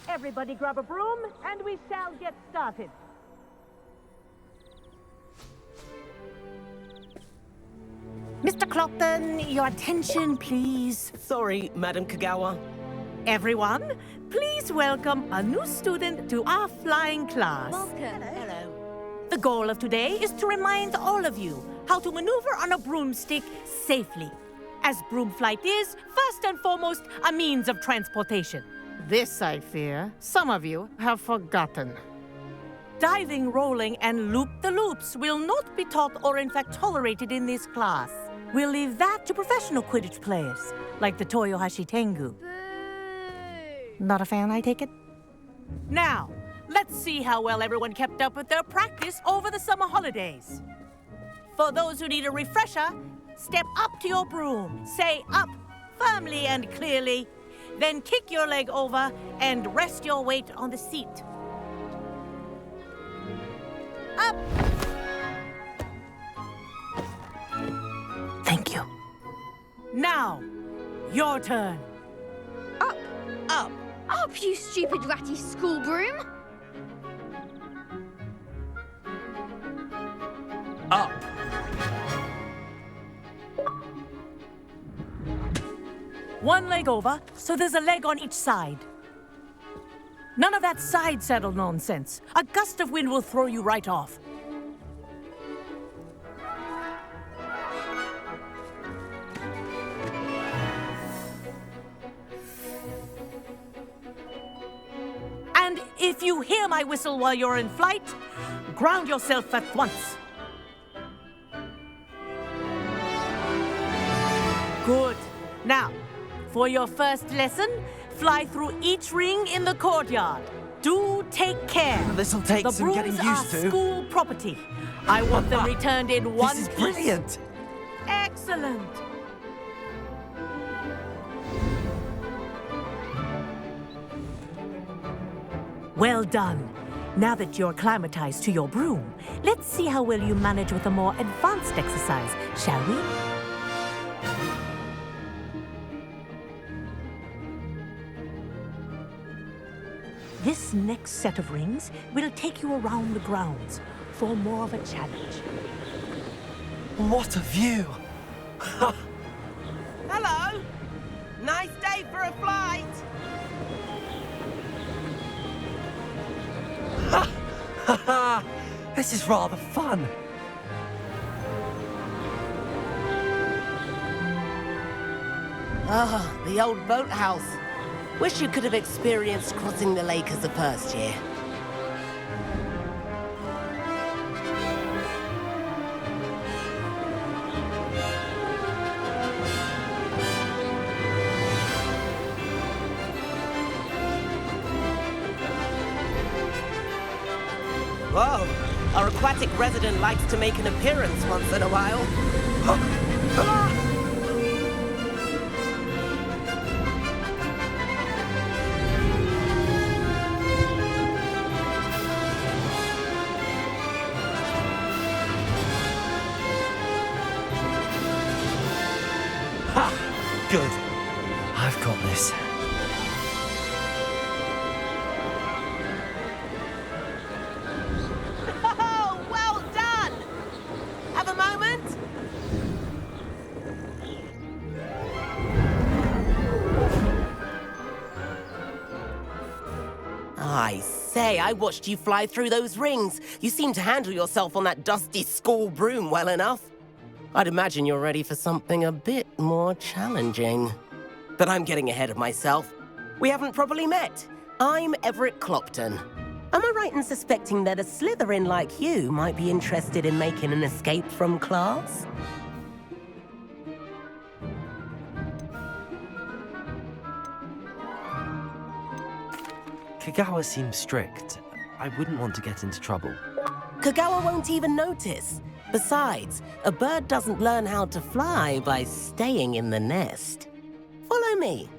Everybody grab a broom, and we shall get started. Mr. Clopton, your attention, please. Sorry, Madam Kagawa. Everyone, please welcome a new student to our flying class. Welcome. Hello. The goal of today is to remind all of you how to maneuver on a broomstick safely, as broom flight is, first and foremost, a means of transportation. This, I fear, some of you have forgotten. Diving, rolling, and loop-the-loops will not be taught or in fact tolerated in this class. We'll leave that to professional Quidditch players, like the Toyohashi Tengu. Boo! Not a fan, I take it? Now, let's see how well everyone kept up with their practice over the summer holidays. For those who need a refresher, step up to your broom, say up firmly and clearly, then kick your leg over and rest your weight on the seat. Up! Thank you. Now, your turn. Up! Up. Up, you stupid ratty school broom! Up. One leg over, so there's a leg on each side. None of that side saddle nonsense. A gust of wind will throw you right off. And if you hear my whistle while you're in flight, ground yourself at once. Good. Now, for your first lesson, fly through each ring in the courtyard. Do take care. This'll take The some getting brooms used are to. school property. I want them returned in one This is piece. brilliant. Excellent. Well done. Now that you're acclimatized to your broom, let's see how well you manage with a more advanced exercise, shall we? This next set of rings will take you around the grounds for more of a challenge. What a view. Hello! Nice day for a flight! This is rather fun. Ah, the old boathouse. Wish you could have experienced crossing the lake as a first year. Whoa, our aquatic resident likes to make an appearance once in a while. Good. I've got this. Oh, well done! Have a moment? I say, I watched you fly through those rings. You seem to handle yourself on that dusty school broom well enough. I'd imagine you're ready for something a bit more challenging. But I'm getting ahead of myself. We haven't properly met. I'm Everett Clopton. Am I right in suspecting that a Slytherin like you might be interested in making an escape from class? Kagawa seems strict. I wouldn't want to get into trouble. Kagawa won't even notice. Besides, a bird doesn't learn how to fly by staying in the nest. Follow me.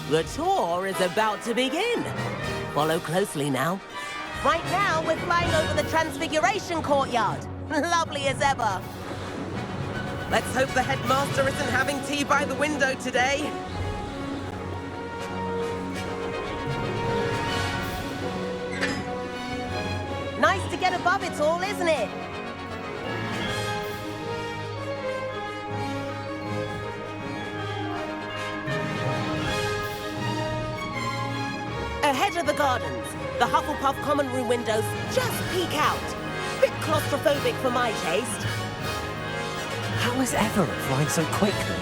The tour is about to begin. Follow closely now. Right now, we're flying over the Transfiguration Courtyard. Lovely as ever. Let's hope the headmaster isn't having tea by the window today. get above it all, isn't it? Ahead of the gardens, the Hufflepuff common room windows just peek out. Bit claustrophobic for my taste. How is Everett flying so quickly?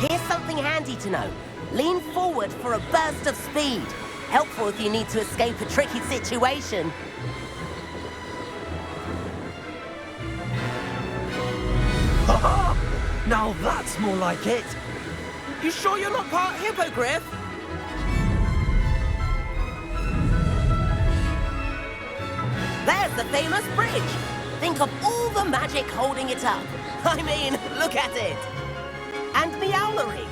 Here's something handy to know. Lean forward for a burst of speed. Helpful if you need to escape a tricky situation. Now that's more like it. You sure you're not part hippogriff? There's the famous bridge. Think of all the magic holding it up. I mean, look at it. And the owlery.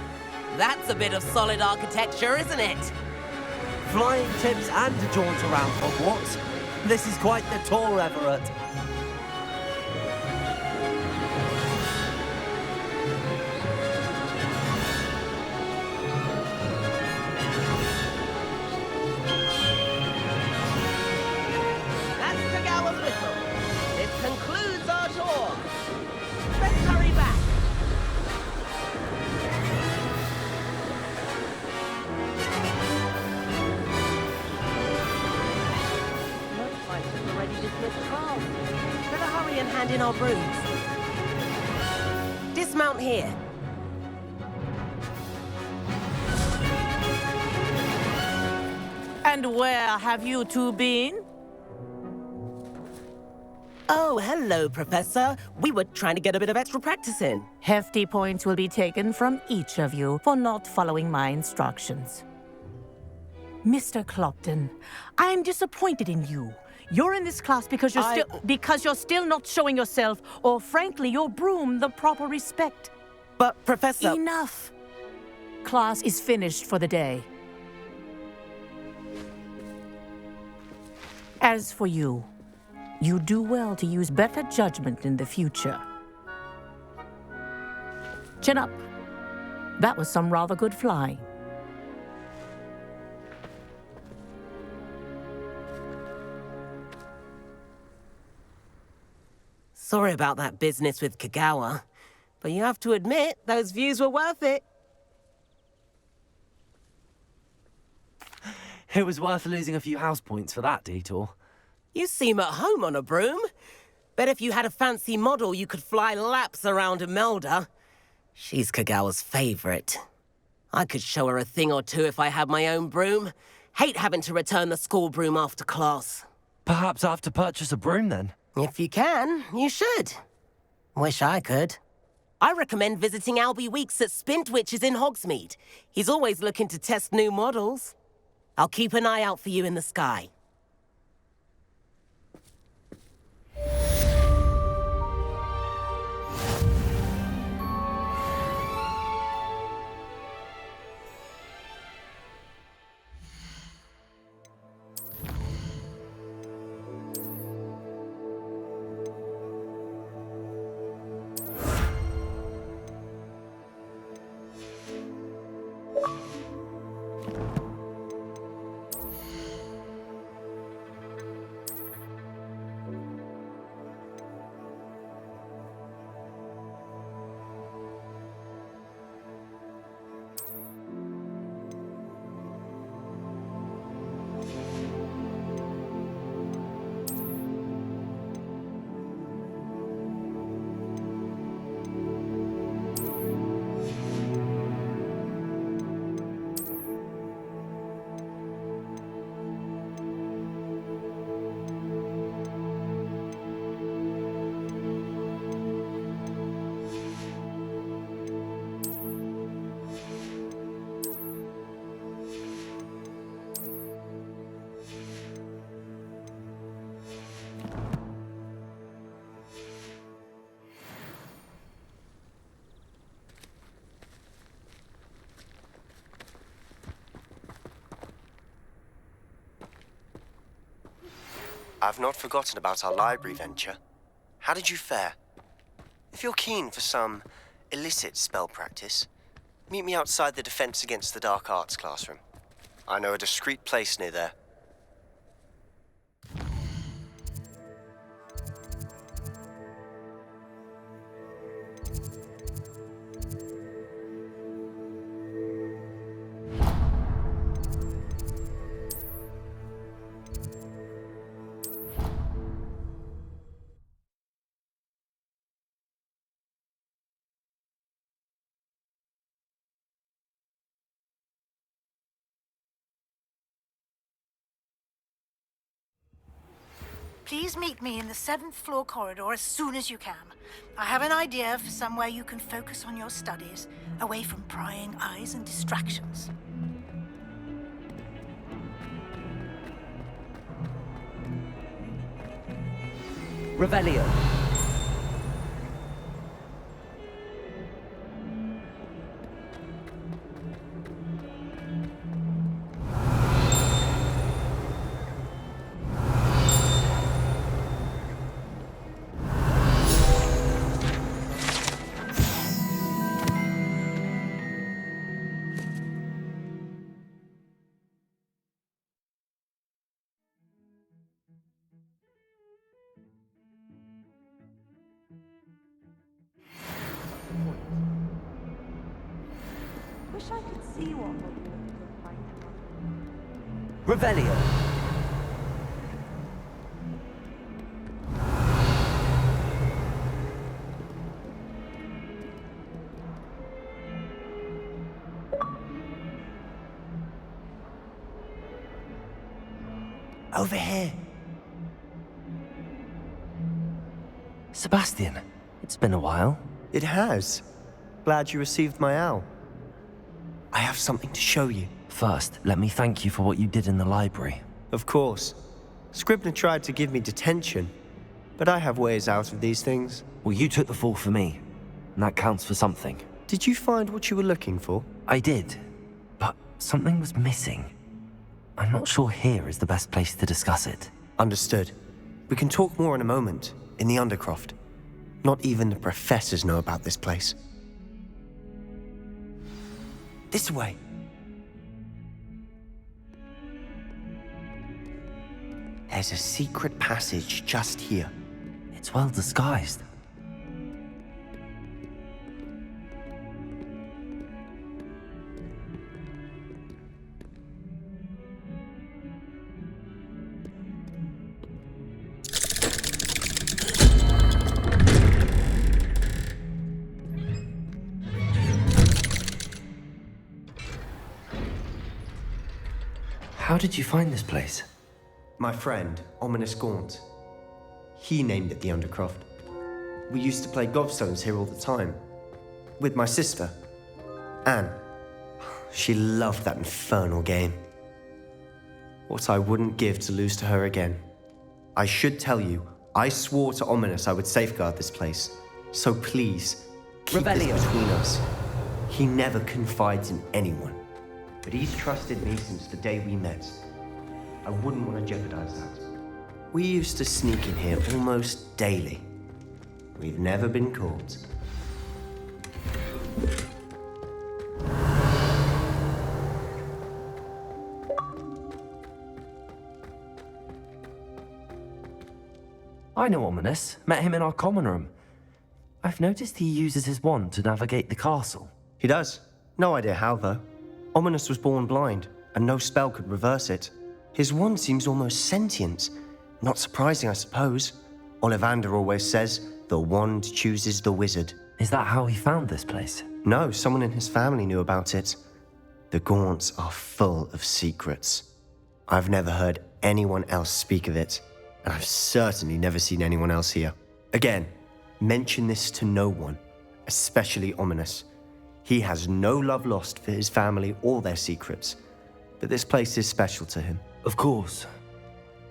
That's a bit of solid architecture, isn't it? Flying tips and a jaunt around Hogwarts. This is quite the tour, Everett. That's Kagawa's whistle. This concludes our tour. Let's hurry back. Looks like we've already dismissed class. Better hurry and hand in our brooms. Dismount here. And where have you two been? Oh, hello, Professor. We were trying to get a bit of extra practice in. Hefty points will be taken from each of you for not following my instructions. Mr. Clopton, I am disappointed in you. You're in this class because you're still not showing yourself, or frankly, your broom the proper respect. But, Professor... Enough. Class is finished for the day. As for you, you do well to use better judgment in the future. Chin up. That was some rather good flying. Sorry about that business with Kagawa, but you have to admit, those views were worth it. It was worth losing a few house points for that detour. You seem at home on a broom. Bet if you had a fancy model, you could fly laps around Imelda. She's Kagawa's favorite. I could show her a thing or two if I had my own broom. Hate having to return the school broom after class. Perhaps I have to purchase a broom then. If you can, you should. Wish I could. I recommend visiting Albie Weeks at Spintwitches in Hogsmeade. He's always looking to test new models. I'll keep an eye out for you in the sky. I've not forgotten about our library venture. How did you fare? If you're keen for some illicit spell practice, meet me outside the Defense Against the Dark Arts classroom. I know a discreet place near there. Please meet me in the 7th floor corridor as soon as you can. I have an idea for somewhere you can focus on your studies, away from prying eyes and distractions. Revelio. Wish I could see what Revelio. Over here. Sebastian, it's been a while. It has. Glad you received my owl. I have something to show you. First, let me thank you for what you did in the library. Of course. Scribner tried to give me detention, but I have ways out of these things. Well, you took the fall for me, and that counts for something. Did you find what you were looking for? I did, but something was missing. I'm not sure here is the best place to discuss it. Understood. We can talk more in a moment, in the Undercroft. Not even the professors know about this place. This way. There's a secret passage just here. It's well disguised. How did you find this place? My friend, Ominous Gaunt. He named it the Undercroft. We used to play gobstones here all the time. With my sister, Anne. She loved that infernal game. What I wouldn't give to lose to her again. I should tell you, I swore to Ominous I would safeguard this place. So please, keep Revelio. this between us. He never confides in anyone. But he's trusted me since the day we met. I wouldn't want to jeopardize that. We used to sneak in here almost daily. We've never been caught. I know Ominous. Met him in our common room. I've noticed he uses his wand to navigate the castle. He does. No idea how, though. Ominous was born blind, and no spell could reverse it. His wand seems almost sentient. Not surprising, I suppose. Ollivander always says, the wand chooses the wizard. Is that how he found this place? No, someone in his family knew about it. The Gaunts are full of secrets. I've never heard anyone else speak of it, and I've certainly never seen anyone else here. Again, mention this to no one, especially Ominous. He has no love lost for his family or their secrets, but this place is special to him. Of course.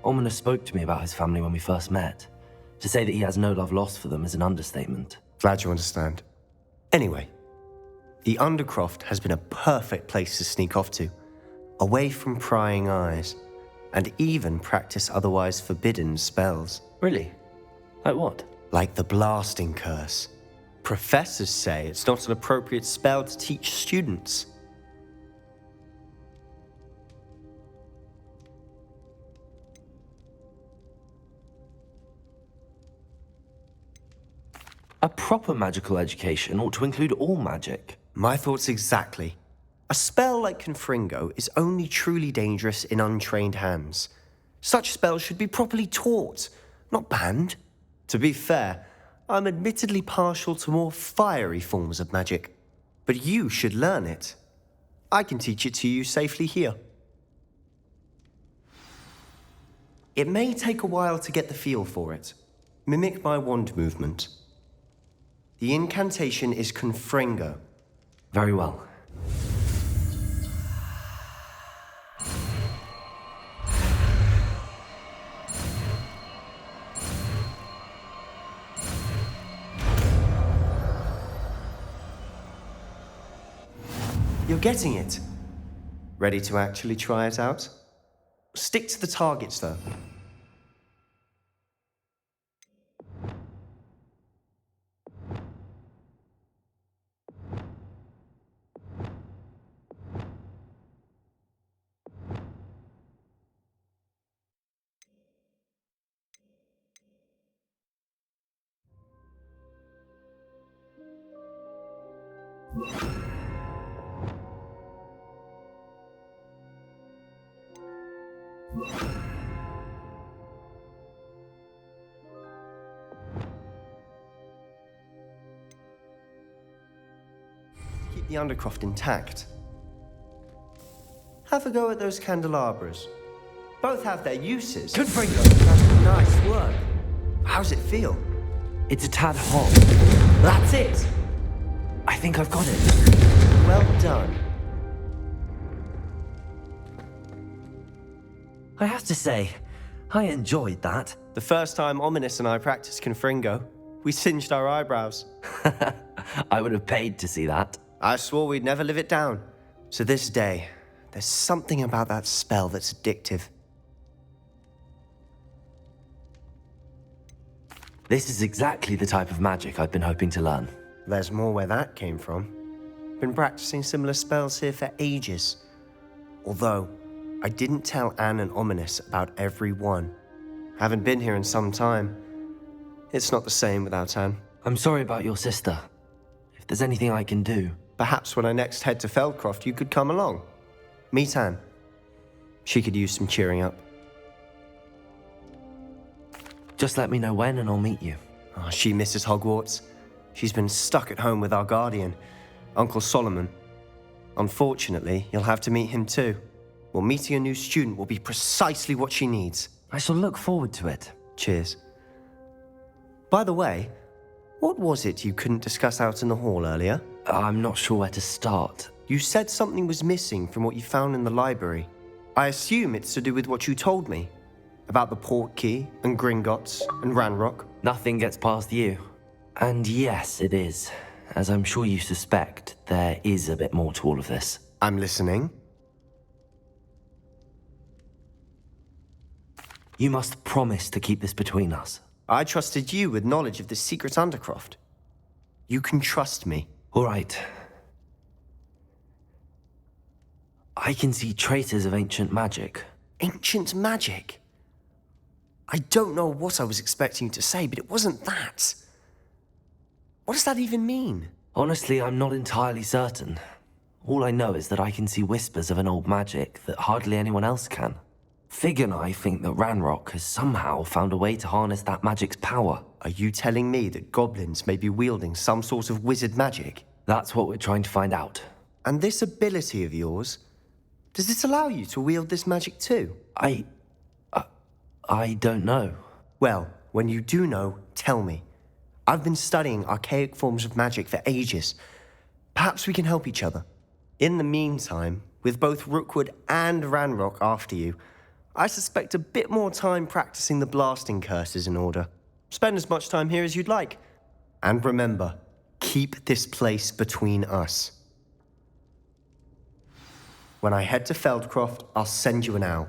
Ominous spoke to me about his family when we first met. To say that he has no love lost for them is an understatement. Glad you understand. Anyway, the Undercroft has been a perfect place to sneak off to, away from prying eyes, and even practice otherwise forbidden spells. Really? Like what? Like the blasting curse. Professors say it's not an appropriate spell to teach students. A proper magical education ought to include all magic. My thoughts exactly. A spell like Confringo is only truly dangerous in untrained hands. Such spells should be properly taught, not banned. To be fair, I'm admittedly partial to more fiery forms of magic. But you should learn it. I can teach it to you safely here. It may take a while to get the feel for it. Mimic my wand movement. The incantation is Confringo. Very well. You're getting it. Ready to actually try it out? Stick to the targets, though. Keep the undercroft intact. Have a go at those candelabras. Both have their uses. Confringo! That's nice work. How's it feel? It's a tad hot. That's it! I think I've got it. Well done. I have to say, I enjoyed that. The first time Ominous and I practiced Confringo, we singed our eyebrows. I would have paid to see that. I swore we'd never live it down. To this day, there's something about that spell that's addictive. This is exactly the type of magic I've been hoping to learn. There's more where that came from. Been practicing similar spells here for ages. Although, I didn't tell Anne and Ominous about every one. Haven't been here in some time. It's not the same without Anne. I'm sorry about your sister. If there's anything I can do... Perhaps when I next head to Feldcroft, you could come along. Meet Anne. She could use some cheering up. Just let me know when and I'll meet you. Oh, she misses Hogwarts. She's been stuck at home with our guardian, Uncle Solomon. Unfortunately, you'll have to meet him too. Well, meeting a new student will be precisely what she needs. I shall look forward to it. Cheers. By the way, what was it you couldn't discuss out in the hall earlier? I'm not sure where to start. You said something was missing from what you found in the library. I assume it's to do with what you told me. About the Portkey, and Gringotts, and Ranrock. Nothing gets past you. And yes, it is. As I'm sure you suspect, there is a bit more to all of this. I'm listening. You must promise to keep this between us. I trusted you with knowledge of the secret Undercroft. You can trust me. All right. I can see traces of ancient magic. Ancient magic? I don't know what I was expecting you to say, but it wasn't that. What does that even mean? Honestly, I'm not entirely certain. All I know is that I can see whispers of an old magic that hardly anyone else can. Fig and I think that Ranrock has somehow found a way to harness that magic's power. Are you telling me that goblins may be wielding some sort of wizard magic? That's what we're trying to find out. And this ability of yours, does it allow you to wield this magic too? I don't know. Well, when you do know, tell me. I've been studying archaic forms of magic for ages. Perhaps we can help each other. In the meantime, with both Rookwood and Ranrock after you, I suspect a bit more time practicing the blasting curse is in order. Spend as much time here as you'd like. And remember, keep this place between us. When I head to Feldcroft, I'll send you an owl.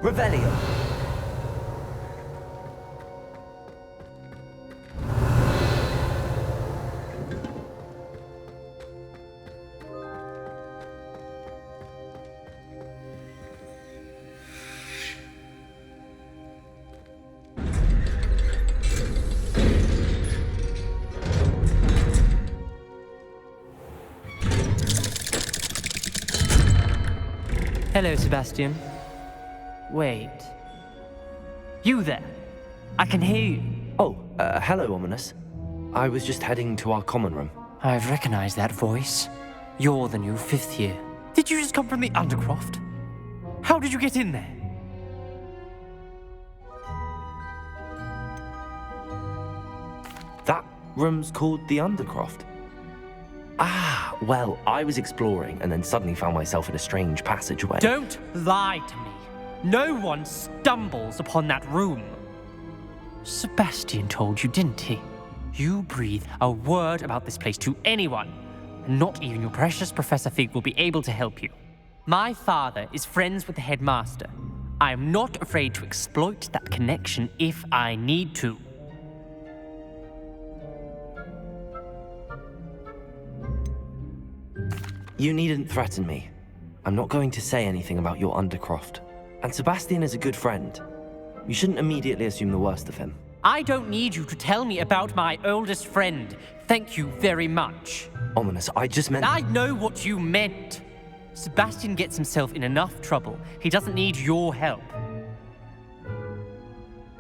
Revelio! Hello, Sebastian. Wait. You there? I can hear you. Oh, hello, Ominous. I was just heading to our common room. I've recognized that voice. You're the new 5th year. Did you just come from the Undercroft? How did you get in there? That room's called the Undercroft. Ah, well, I was exploring and then suddenly found myself in a strange passageway. Don't lie to me. No one stumbles upon that room. Sebastian told you, didn't he? You breathe a word about this place to anyone, and not even your precious Professor Fig will be able to help you. My father is friends with the headmaster. I am not afraid to exploit that connection if I need to. You needn't threaten me. I'm not going to say anything about your Undercroft. And Sebastian is a good friend. You shouldn't immediately assume the worst of him. I don't need you to tell me about my oldest friend. Thank you very much. Ominous, I just meant... I know what you meant. Sebastian gets himself in enough trouble. He doesn't need your help.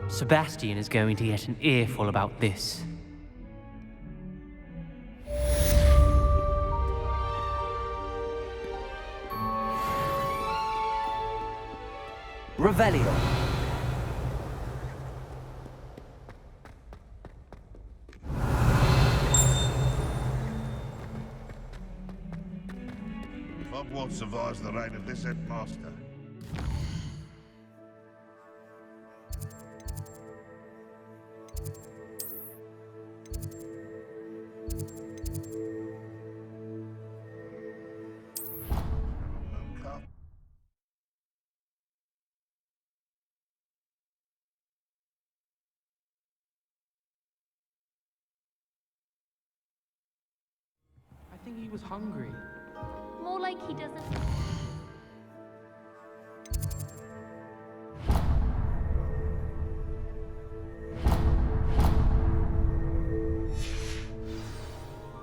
Sebastian is going to get an earful about this. Revelio. Hogwarts survives the reign of this headmaster. I think he was hungry. More like he doesn't.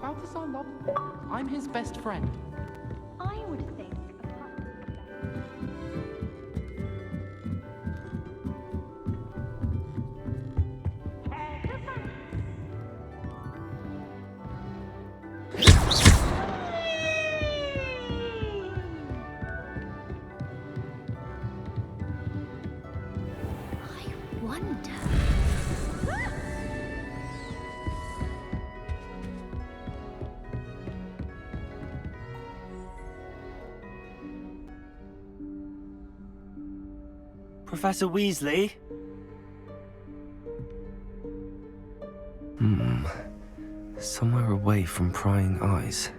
Balthazar loved me. I'm his best friend. I would think. Professor Weasley? Somewhere away from prying eyes.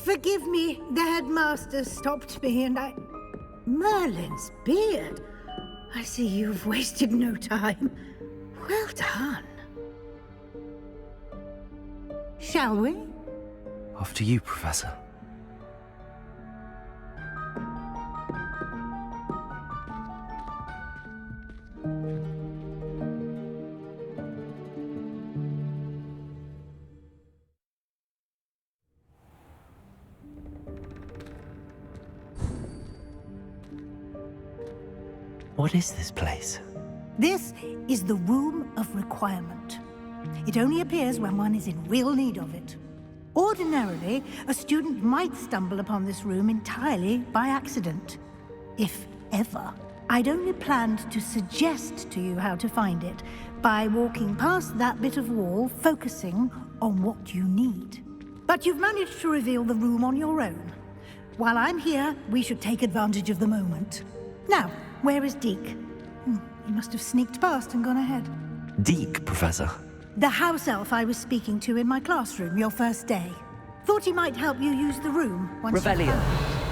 Forgive me, the headmaster stopped me and I... Merlin's beard. I see you've wasted no time. Well done. Shall we? After you, Professor. What is this place? This is the Room of Requirement. It only appears when one is in real need of it. Ordinarily, a student might stumble upon this room entirely by accident. If ever. I'd only planned to suggest to you how to find it by walking past that bit of wall, focusing on what you need. But you've managed to reveal the room on your own. While I'm here, we should take advantage of the moment. Now, where is Deke? He must have sneaked past and gone ahead. Deke, Professor. The house elf I was speaking to in my classroom your first day. Thought he might help you use the room once you Revelio. found it.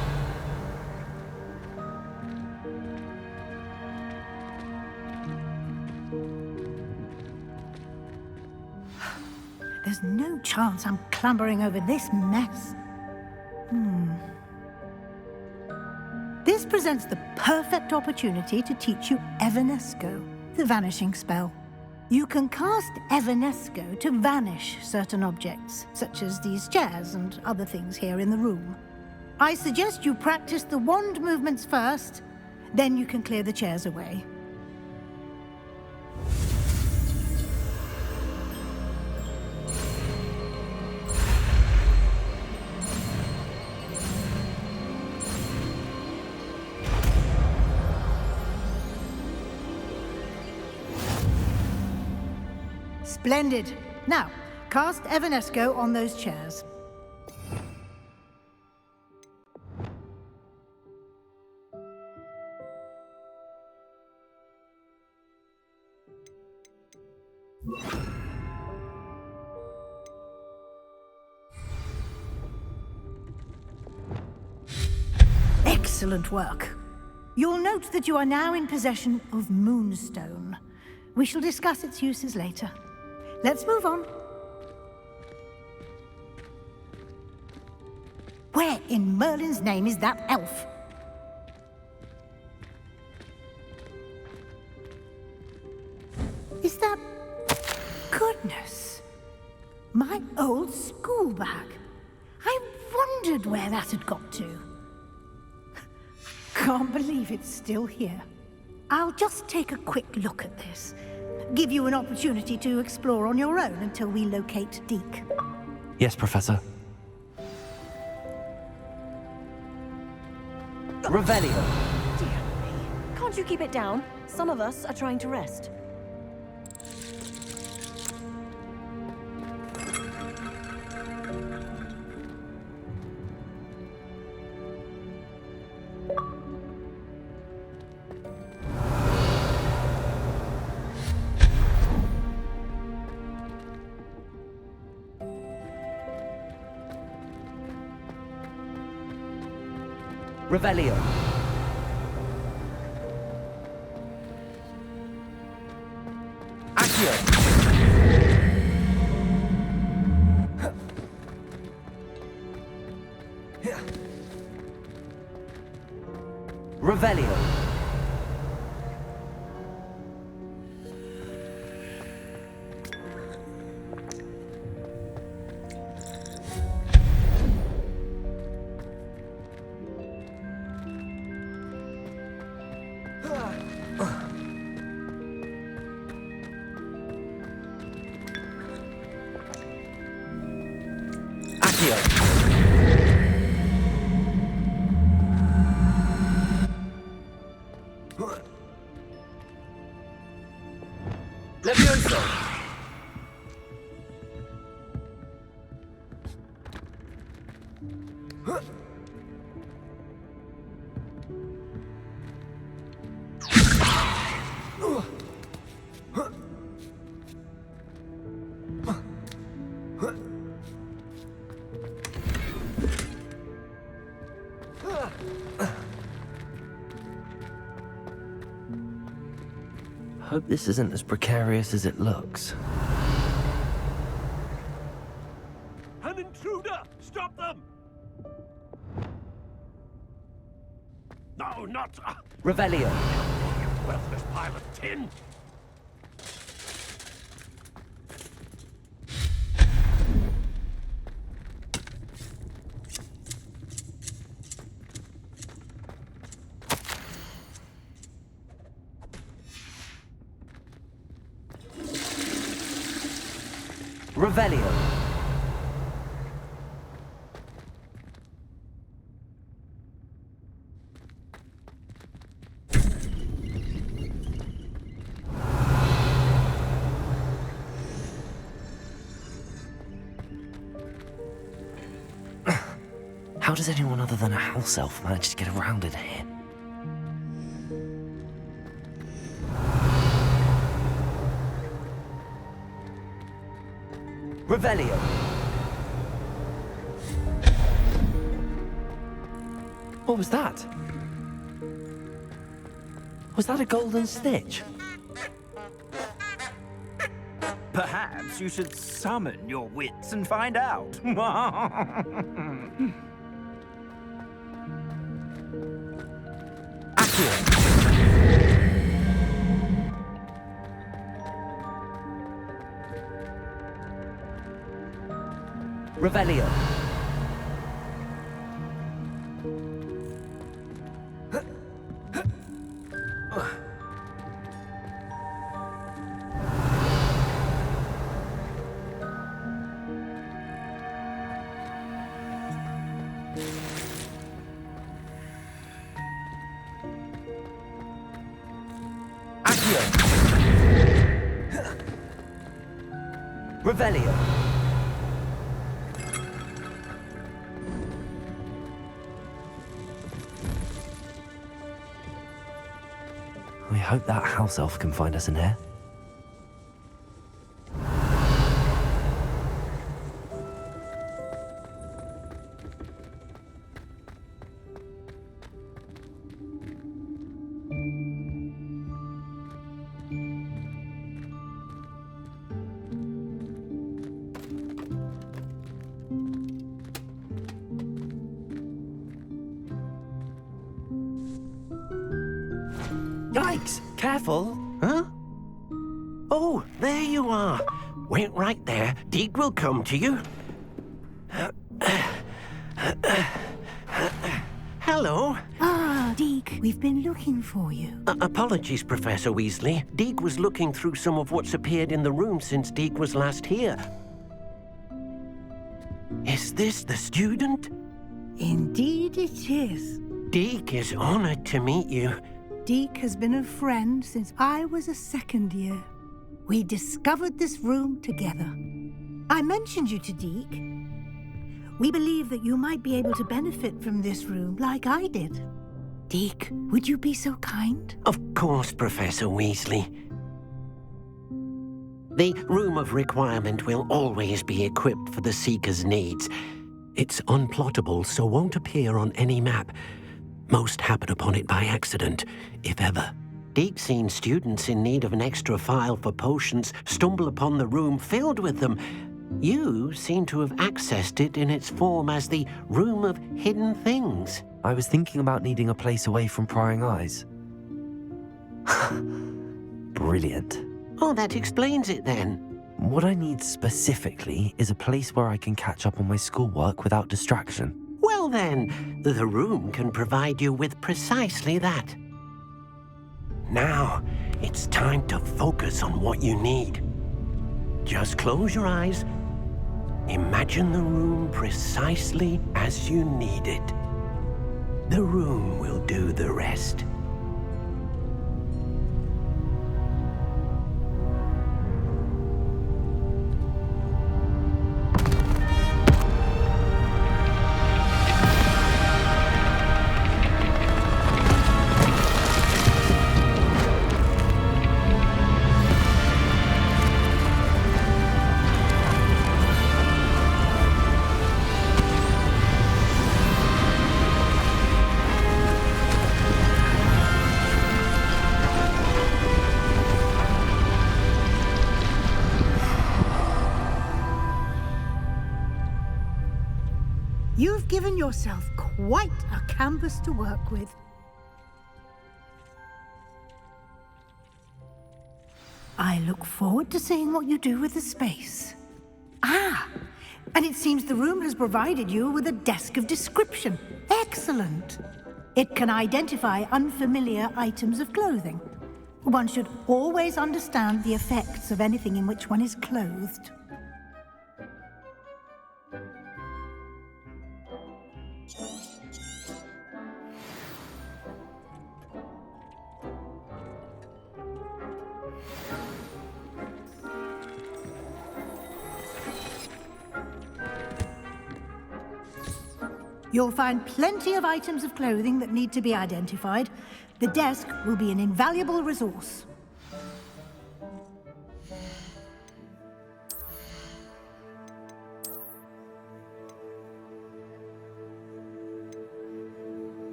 There's no chance I'm clambering over this mess. This presents the perfect opportunity to teach you Evanesco, the vanishing spell. You can cast Evanesco to vanish certain objects, such as these chairs and other things here in the room. I suggest you practice the wand movements first, then you can clear the chairs away. Splendid. Now, cast Evanesco on those chairs. Excellent work. You'll note that you are now in possession of Moonstone. We shall discuss its uses later. Let's move on. Where in Merlin's name is that elf? Is that... Goodness! My old school bag. I wondered where that had got to. Can't believe it's still here. I'll just take a quick look at this. Give you an opportunity to explore on your own until we locate Deke. Yes, Professor. Revelio. Dear me. Can't you keep it down? Some of us are trying to rest. Revelio. Accio. Revelio. Hope this isn't as precarious as it looks. An intruder! Stop them! No, not... Revelio. You worthless pile of tin! Revelio. How does anyone other than a house elf manage to get around in here? Revelio. What was that? Was that a golden snitch? Perhaps you should summon your wits and find out. Revelio. Revelio. We hope that house elf can find us in here. Yikes! Careful! Huh? Oh, there you are. Wait right there. Deek will come to you. Hello. Ah, Deke, we've been looking for you. Apologies, Professor Weasley. Deek was looking through some of what's appeared in the room since Deek was last here. Is this the student? Indeed it is. Deek is honored to meet you. Deke has been a friend since I was a second year. We discovered this room together. I mentioned you to Deke. We believe that you might be able to benefit from this room like I did. Deke, would you be so kind? Of course, Professor Weasley. The Room of Requirement will always be equipped for the Seeker's needs. It's unplottable, so won't appear on any map. Most happen upon it by accident, if ever. Deke's seen students in need of an extra file for potions stumble upon the room filled with them. You seem to have accessed it in its form as the Room of Hidden Things. I was thinking about needing a place away from prying eyes. Brilliant. Oh, that explains it then. What I need specifically is a place where I can catch up on my schoolwork without distraction. Well then, the room can provide you with precisely that. Now, it's time to focus on what you need. Just close your eyes. Imagine the room precisely as you need it. The room will do the rest. You've given yourself quite a canvas to work with. I look forward to seeing what you do with the space. Ah, and it seems the room has provided you with a desk of description. Excellent. It can identify unfamiliar items of clothing. One should always understand the effects of anything in which one is clothed. You'll find plenty of items of clothing that need to be identified. The desk will be an invaluable resource.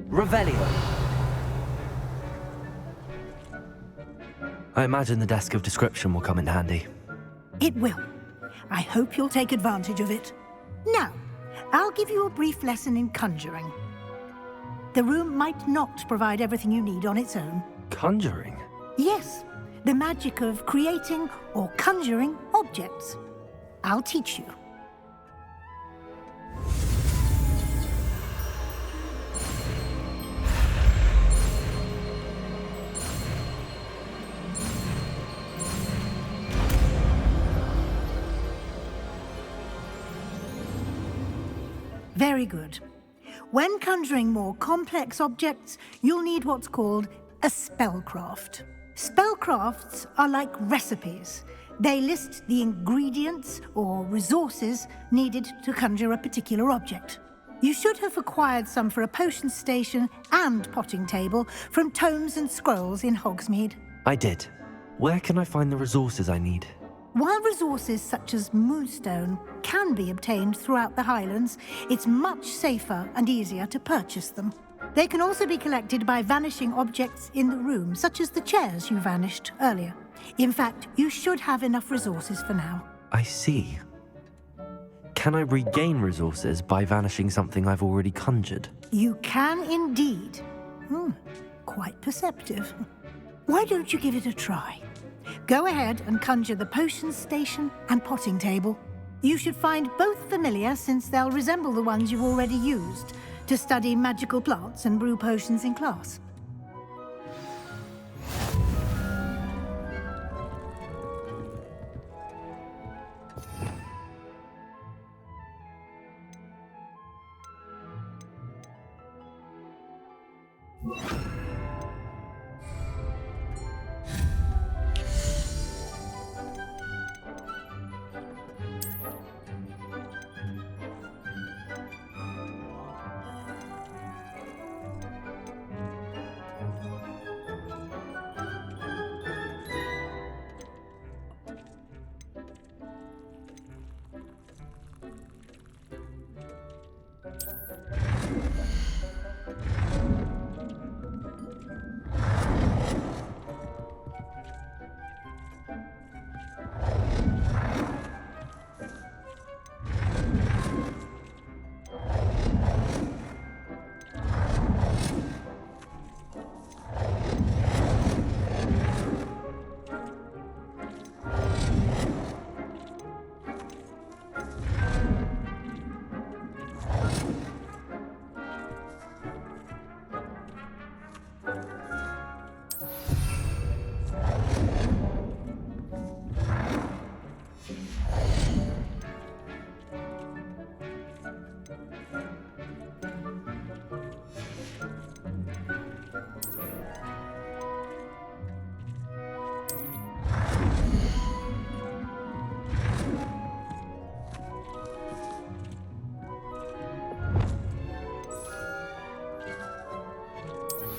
Revelio. I imagine the desk of description will come in handy. It will. I hope you'll take advantage of it. Now, I'll give you a brief lesson in conjuring. The room might not provide everything you need on its own. Conjuring? Yes, the magic of creating or conjuring objects. I'll teach you. Very good. When conjuring more complex objects, you'll need what's called a spellcraft. Spellcrafts are like recipes. They list the ingredients or resources needed to conjure a particular object. You should have acquired some for a potion station and potting table from tomes and scrolls in Hogsmeade. I did. Where can I find the resources I need? While resources such as moonstone can be obtained throughout the Highlands, it's much safer and easier to purchase them. They can also be collected by vanishing objects in the room, such as the chairs you vanished earlier. In fact, you should have enough resources for now. I see. Can I regain resources by vanishing something I've already conjured? You can indeed. Quite perceptive. Why don't you give it a try? Go ahead and conjure the potion station and potting table. You should find both familiar, since they'll resemble the ones you've already used to study magical plants and brew potions in class.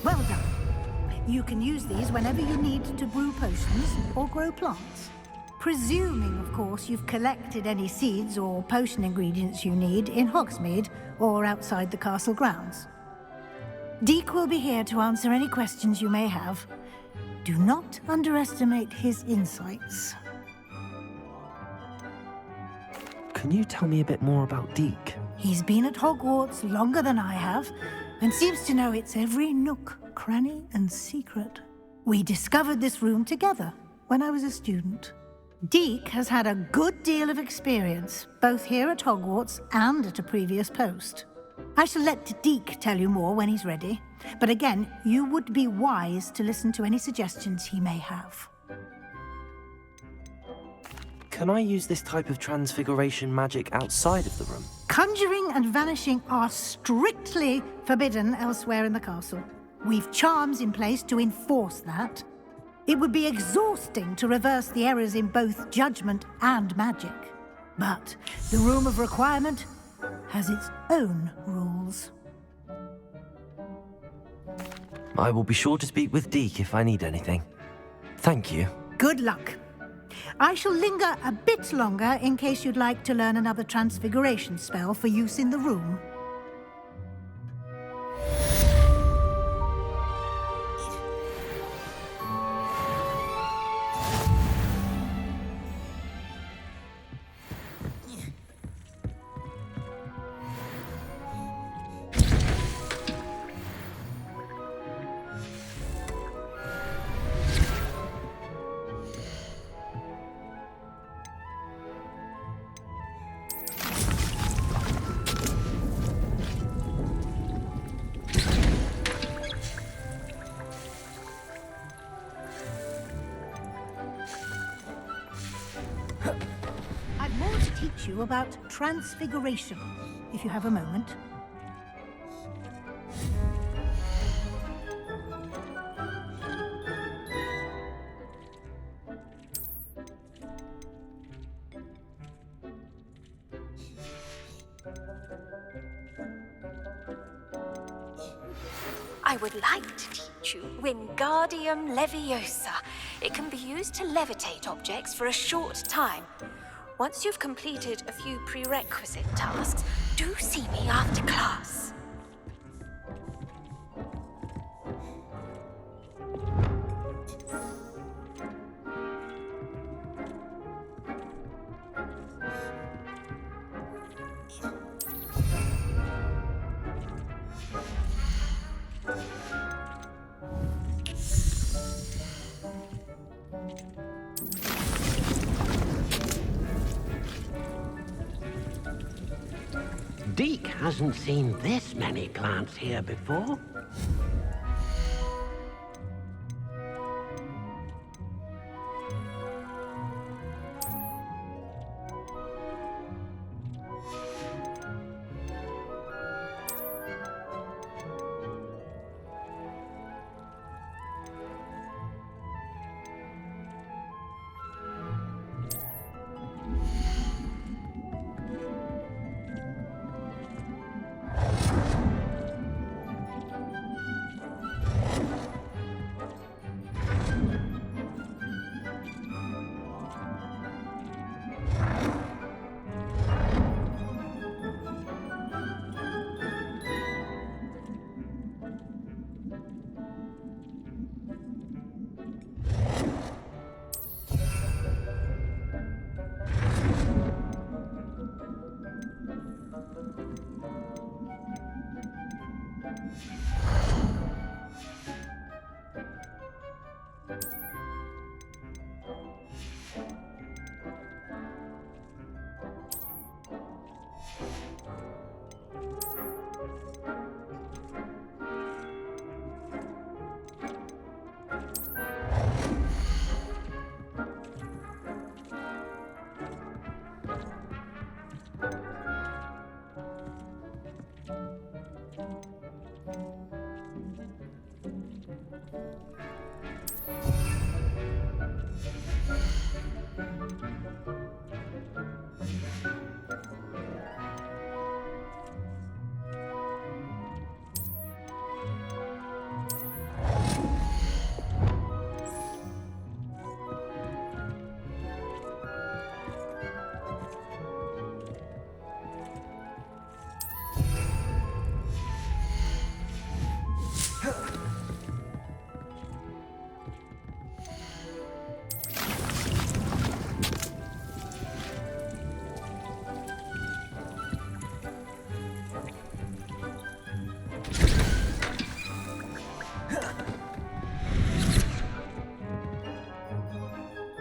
Well done. You can use these whenever you need to brew potions or grow plants. Presuming, of course, you've collected any seeds or potion ingredients you need in Hogsmeade or outside the castle grounds. Deek will be here to answer any questions you may have. Do not underestimate his insights. Can you tell me a bit more about Deek? He's been at Hogwarts longer than I have, and seems to know its every nook, cranny, and secret. We discovered this room together when I was a student. Deek has had a good deal of experience, both here at Hogwarts and at a previous post. I shall let Deek tell you more when he's ready, but again, you would be wise to listen to any suggestions he may have. Can I use this type of transfiguration magic outside of the room? Conjuring and vanishing are strictly forbidden elsewhere in the castle. We've charms in place to enforce that. It would be exhausting to reverse the errors in both judgment and magic. But the Room of Requirement has its own rules. I will be sure to speak with Deek if I need anything. Thank you. Good luck. I shall linger a bit longer in case you'd like to learn another transfiguration spell for use in the room. You about transfiguration, if you have a moment. I would like to teach you Wingardium Leviosa. It can be used to levitate objects for a short time. Once you've completed a few prerequisite tasks, do see me after class. Deke hasn't seen this many plants here before.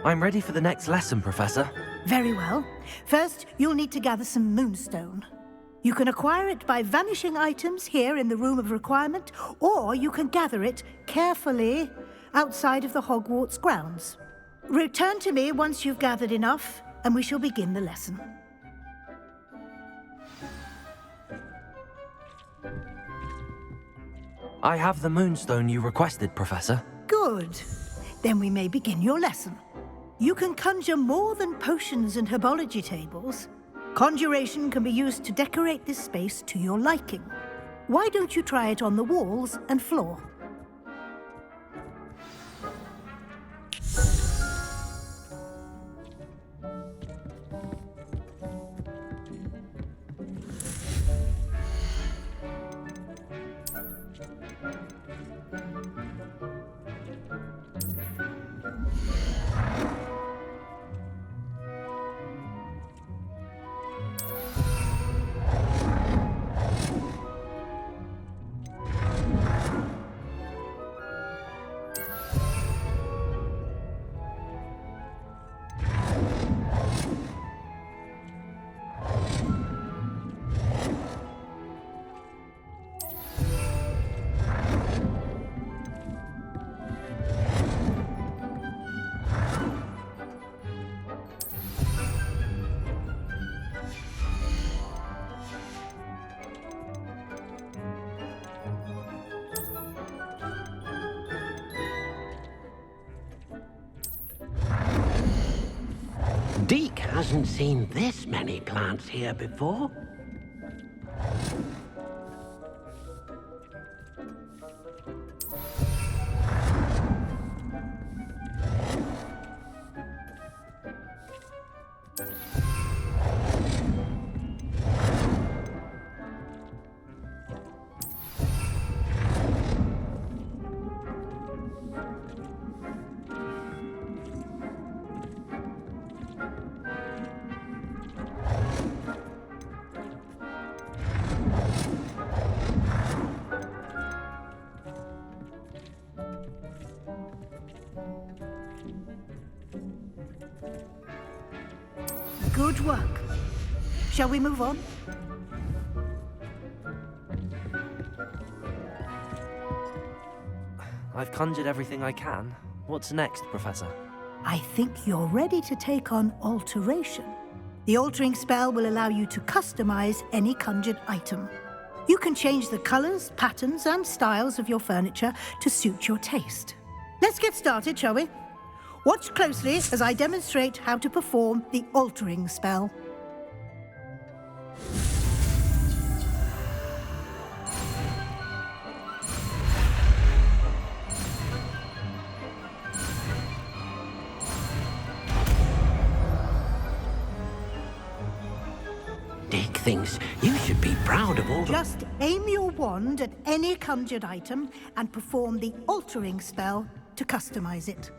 I'm ready for the next lesson, Professor. Very well. First, you'll need to gather some moonstone. You can acquire it by vanishing items here in the Room of Requirement, or you can gather it carefully outside of the Hogwarts grounds. Return to me once you've gathered enough, and we shall begin the lesson. I have the moonstone you requested, Professor. Good. Then we may begin your lesson. You can conjure more than potions and herbology tables. Conjuration can be used to decorate this space to your liking. Why don't you try it on the walls and floor? Deke hasn't seen this many plants here before. Good work. Shall we move on? I've conjured everything I can. What's next, Professor? I think you're ready to take on alteration. The altering spell will allow you to customize any conjured item. You can change the colors, patterns, and styles of your furniture to suit your taste. Let's get started, shall we? Watch closely as I demonstrate how to perform the altering spell. Deke thinks you should be proud of all the... Just aim your wand at any conjured item and perform the altering spell to customize it.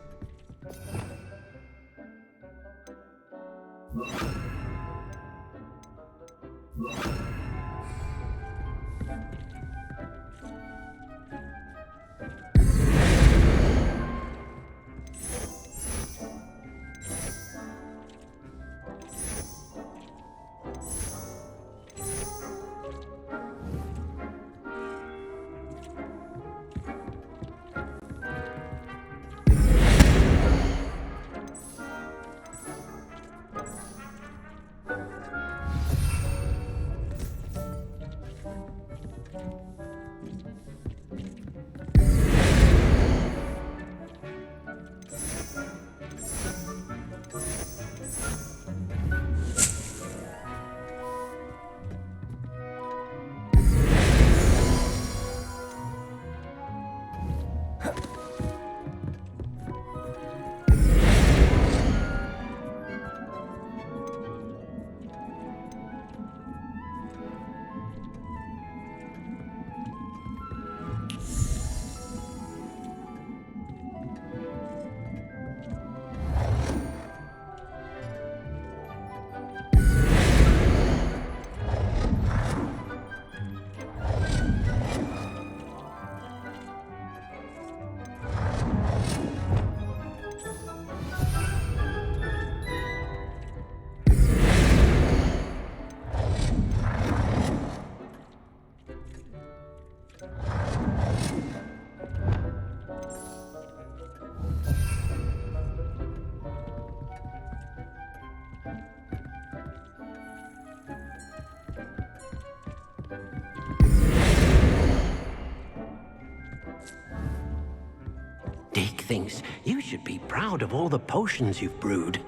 Deke thinks you should be proud of all the potions you've brewed.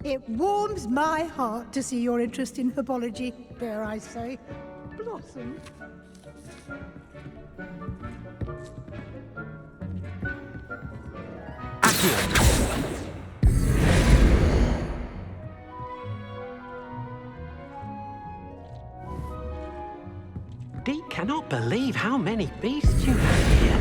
It warms my heart to see your interest in herbology, dare I say. Blossom. Deke cannot believe how many beasts you have here.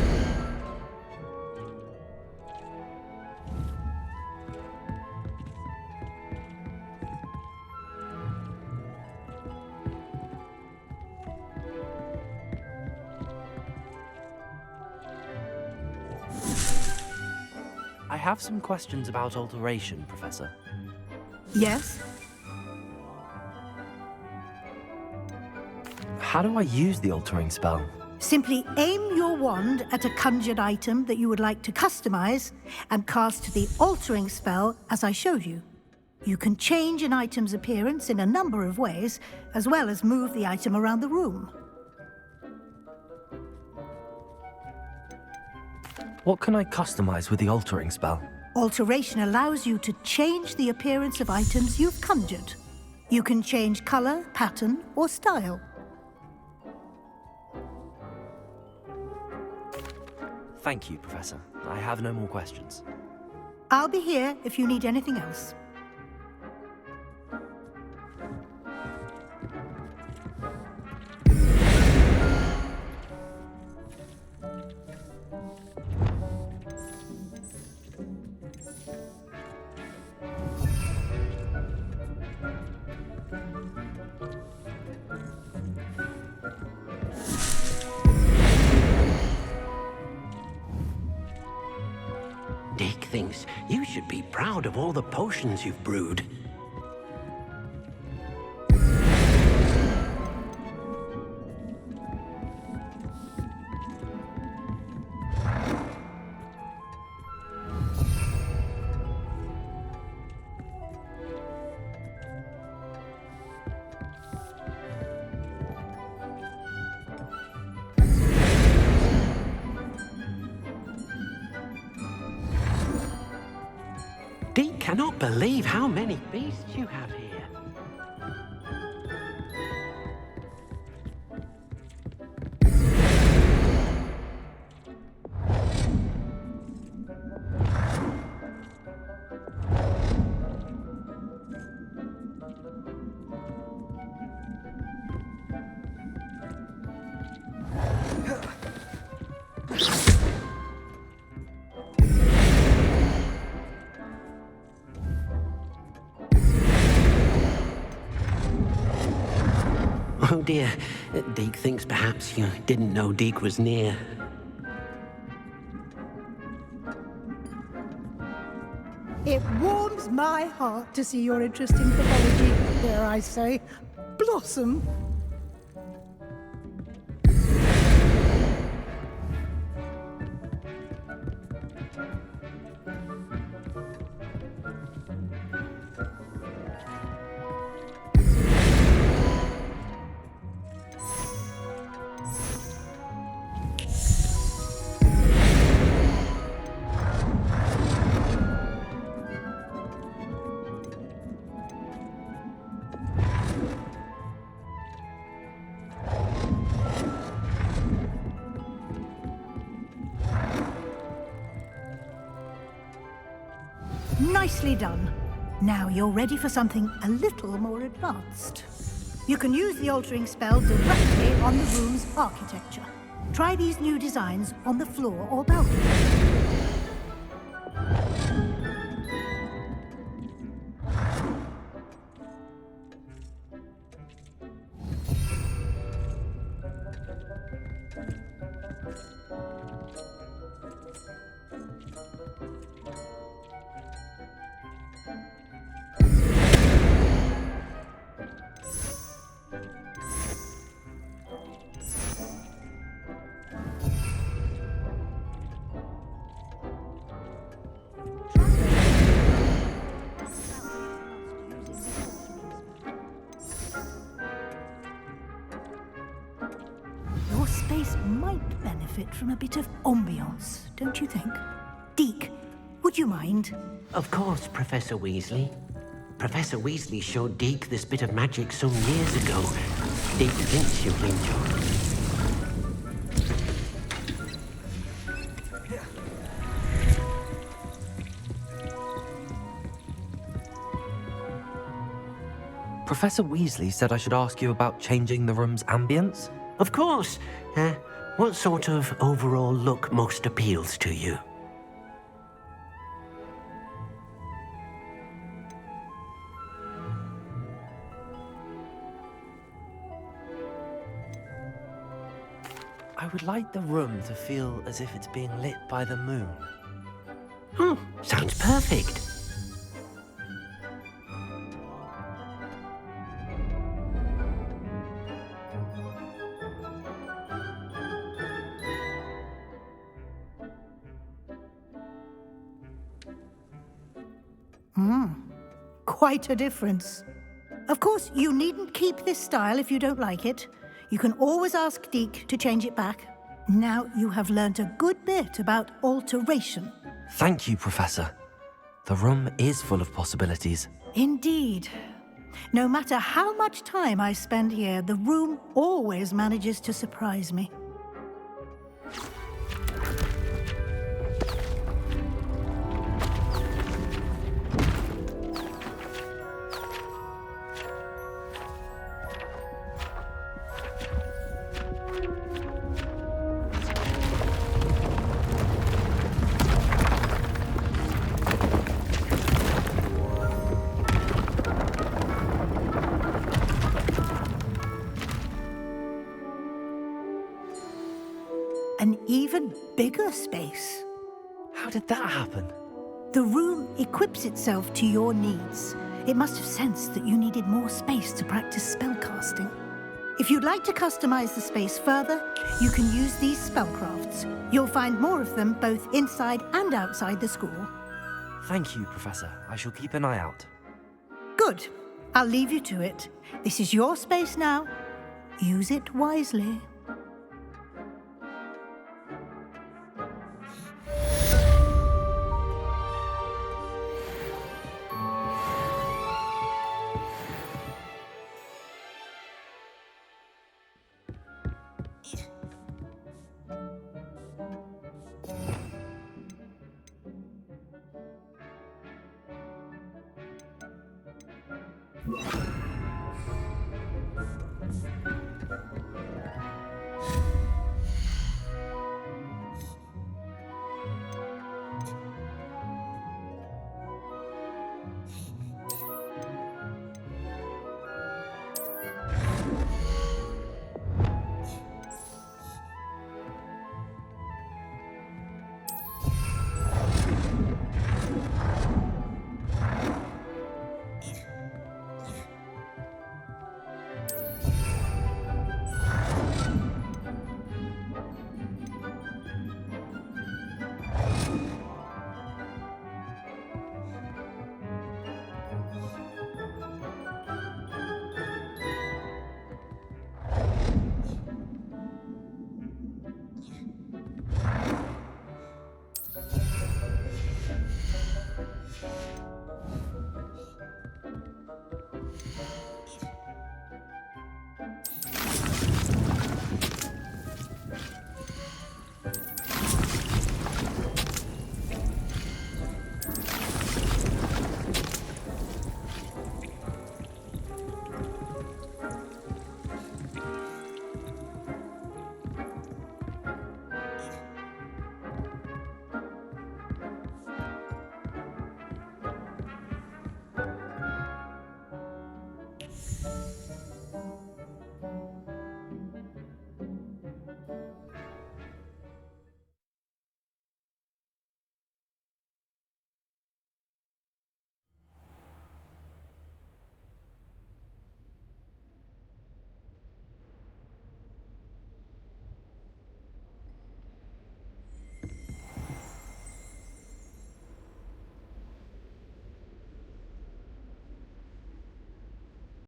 I have some questions about alteration, Professor. Yes? How do I use the altering spell? Simply aim your wand at a conjured item that you would like to customize and cast the altering spell as I showed you. You can change an item's appearance in a number of ways, as well as move the item around the room. What can I customize with the altering spell? Alteration allows you to change the appearance of items you've conjured. You can change color, pattern, or style. Thank you, Professor. I have no more questions. I'll be here if you need anything else. Dick thinks you should be proud of all the potions you've brewed. Dick cannot believe how many beasts you have here. Oh dear, Deke thinks perhaps you didn't know Deke was near. It warms my heart to see your interest in pathology, dare I say, blossom. Nicely done. Now you're ready for something a little more advanced. You can use the altering spell directly on the room's architecture. Try these new designs on the floor or balcony. Your space might benefit from a bit of ambiance, don't you think? Deke, would you mind? Of course, Professor Weasley. Professor Weasley showed Deke this bit of magic some years ago. Deke thinks you'll enjoy it. Professor Weasley said I should ask you about changing the room's ambience? Of course. What sort of overall look most appeals to you? I would like the room to feel as if it's being lit by the moon. Oh, sounds perfect. quite a difference. Of course, you needn't keep this style if you don't like it. You can always ask Deke to change it back. Now you have learnt a good bit about alteration. Thank you, Professor. The room is full of possibilities. Indeed. No matter how much time I spend here, the room always manages to surprise me. An even bigger space. How did that happen? The room equips itself to your needs. It must have sensed that you needed more space to practice spellcasting. If you'd like to customize the space further, you can use these spellcrafts. You'll find more of them both inside and outside the school. Thank you, Professor. I shall keep an eye out. Good. I'll leave you to it. This is your space now. Use it wisely.